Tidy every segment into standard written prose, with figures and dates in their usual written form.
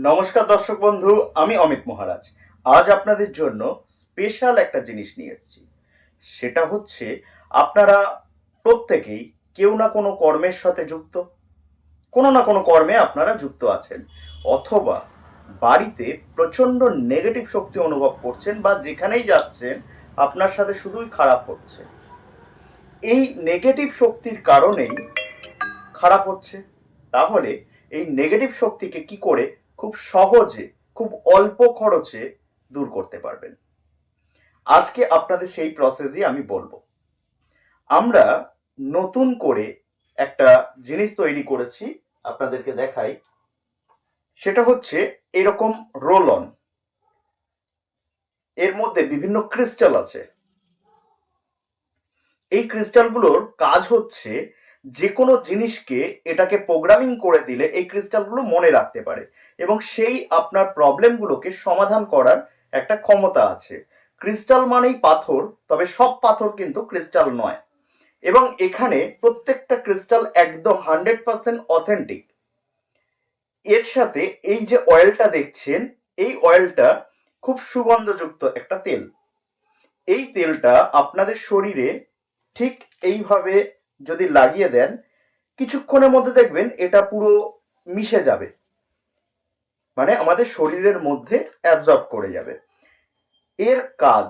নমস্কার দর্শক বন্ধু, আমি অমিত মহারাজ। আজ আপনাদের জন্য স্পেশাল একটা জিনিস নিয়ে এসেছি। সেটা হচ্ছে, আপনারা প্রত্যেকেই কেউ না কোনো কর্মের সাথে যুক্ত, কোনো না কোনো কর্মে আপনারা যুক্ত আছেন, অথবা বাড়িতে প্রচন্ড নেগেটিভ শক্তি অনুভব করছেন, বা যেখানেই যাচ্ছেন আপনার সাথে শুধুই খারাপ হচ্ছে। এই নেগেটিভ শক্তির কারণেই খারাপ হচ্ছে। তাহলে এই নেগেটিভ শক্তিকে কি করে খুব সহজে, খুব অল্প খরচে দূর করতে পারবেন, আজকে আপনাদের সেই প্রসেসই আমি বলবো। আমরা নতুন করে একটা জিনিস তৈরি করেছি, আপনাদেরকে দেখাই। সেটা হচ্ছে এরকম রোল অন। এর মধ্যে বিভিন্ন ক্রিস্টাল আছে। এই ক্রিস্টালগুলোর কাজ হচ্ছে, যে কোনো জিনিসকে এটাকে প্রোগ্রামিং করে দিলে এই ক্রিস্টালগুলো মনে রাখতে পারে, এবং সেই আপনার প্রবলেমগুলোকে সমাধান করার একটা ক্ষমতা আছে। ক্রিস্টাল মানেই পাথর, তবে সব পাথর কিন্তু ক্রিস্টাল নয়। এবং এখানে প্রত্যেকটা ক্রিস্টাল একদম 100% অথেন্টিক। এর সাথে এই যে অয়েলটা দেখছেন, এই অয়েলটা খুব সুগন্ধযুক্ত একটা তেল। এই তেলটা আপনাদের শরীরে ঠিক এইভাবে যদি লাগিয়ে দেন, কিছুক্ষণের মধ্যে দেখবেন এটা পুরো মিশে যাবে, মানে আমাদের শরীরের মধ্যে অ্যাবজর্ব করে যাবে। এর কাজ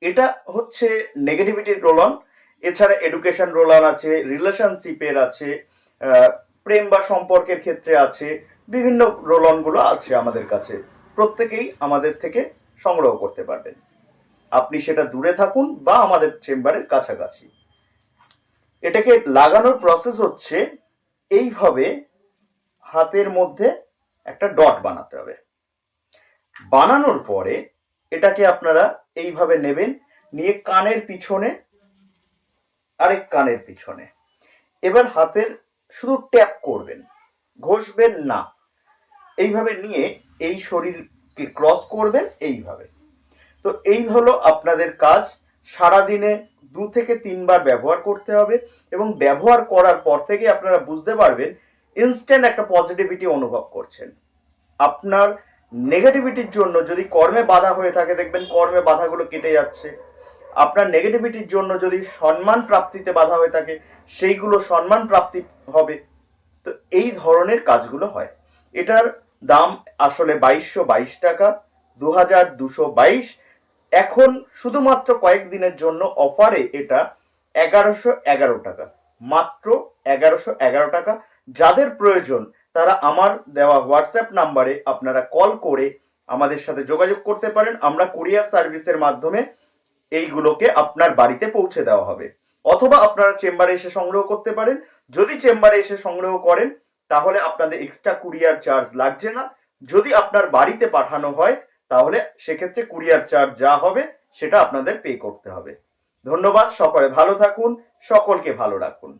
এটা হচ্ছে নেগেটিভিটির রোল অন। এছাড়া এডুকেশন রোল অন আছে, রিলেশনশিপের আছে, প্রেম বা সম্পর্কের ক্ষেত্রে আছে, বিভিন্ন রোল অনগুলো আছে আমাদের কাছে। প্রত্যেকেই আমাদের থেকে সংগ্রহ করতে পারবেন, আপনি সেটা দূরে থাকুন বা আমাদের চেম্বারের কাছাকাছি। এটাকে লাগানোর প্রসেস হচ্ছে, এইভাবে হাতের মধ্যে একটা ডট বানাতে হবে। বানানোর পরে এটাকে আপনারা এইভাবে নেবেন, নিয়ে কানের পিছনে, আরেক কানের পিছনে, এবার হাতের শুধু ট্যাপ করবেন, ঘষবেন না। এইভাবে নিয়ে এই শরীরকে ক্রস করবেন এইভাবে। তো এই হলো আপনাদের কাজ। সারাদিনে 2 থেকে 3 বার ব্যবহার করতে হবে, এবং ব্যবহার করার পর থেকে আপনারা বুঝতে পারবেন ইনস্ট্যান্ট একটা পজিটিভিটি অনুভব করছেন। আপনার নেগেটিভিটির জন্য যদি কর্মে বাধা হয়ে থাকে, দেখবেন কর্মে বাধাগুলো কেটে যাচ্ছে। আপনার নেগেটিভিটির জন্য যদি সম্মান প্রাপ্তিতে বাধা হয়ে থাকে, সেইগুলো সম্মান প্রাপ্তি হবে। তো এই ধরনের কাজগুলো হয়। এটার দাম আসলে 2222 টাকা, 2222। এখন শুধুমাত্র কয়েকদিনের জন্য অফারে এটা 1111 টাকা, মাত্র 1111 টাকা। যাদের প্রয়োজন তারা আমার দেওয়া হোয়াটসঅ্যাপ নাম্বারে আপনারা কল করে আমাদের সাথে যোগাযোগ করতে পারেন। আমরা কুরিয়ার সার্ভিসের মাধ্যমে এইগুলোকে আপনার বাড়িতে পৌঁছে দেওয়া হবে, অথবা আপনারা চেম্বারে এসে সংগ্রহ করতে পারেন। যদি চেম্বারে এসে সংগ্রহ করেন তাহলে আপনাদের এক্সট্রা কুরিয়ার চার্জ লাগছে না। যদি আপনার বাড়িতে পাঠানো হয় তাহলে সেক্ষেত্রে কুরিয়ার চার্জ যা হবে সেটা আপনাদের পে করতে হবে। ধন্যবাদ। সকলে ভালো থাকুন, সকলকে ভালো রাখুন।